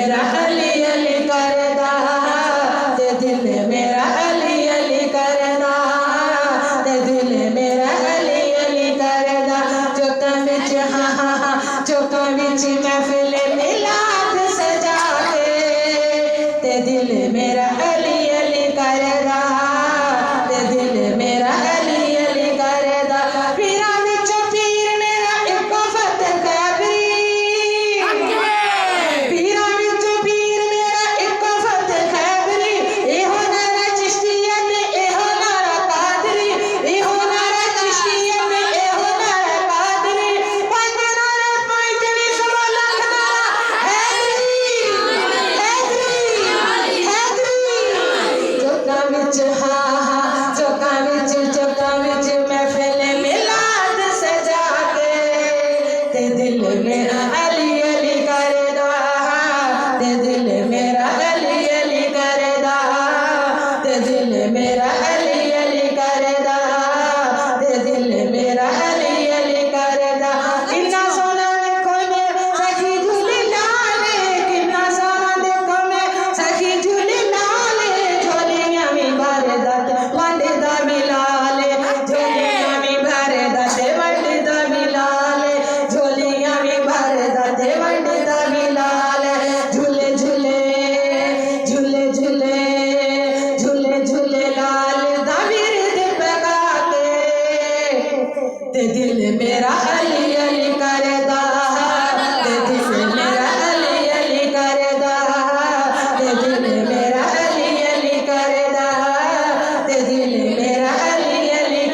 मेरा अली अली करदा, ते दिल मेरा अली अली करदा, ते दिल मेरा अली अली करदा। चौका विच हाँ हाँ हाँ चौका विच महफिल मिलाद सजा के, ते दिल मेरा अली अली करदा, ते दिल मेरा अली अली करदा। पीरा विचों पीर मेरा एक फतेह कैबरी, पीरा विचों पीर मेरा एक फतेह कैबरी। एहो नारा चिश्तिया ते एहो नारा कादरी, एहो नारा चिश्तिया ते एहो नारा कादरी। पंज नारे पाई जड़ी सवा लख दा हैदरी हैदरी हैदरी। चौका विच हाँ हाँ चौका विच महफिल मिलाद सजा के, ते दिल मेरा अली अली करदा, ते दिल मेरा अली अली करदा, ते दिल मेरा अली अली करदा, ते दिल मेरा अली अली करदा। किन्ना सोना देखो मैं सखी झूली लाले, किन्ना सोना देखो मैं सखी झूली लाले। झोलियां भी भरदा ते वंडदा भी लाले, झोलियां भी भरदा ते वंडदा भी लाले, झोलियां भी भरदा ते वंडदा भी लाले। झूले झूले झूले झूले झूले झूले लाल दा विरद पका के, ते दिल मेरा अली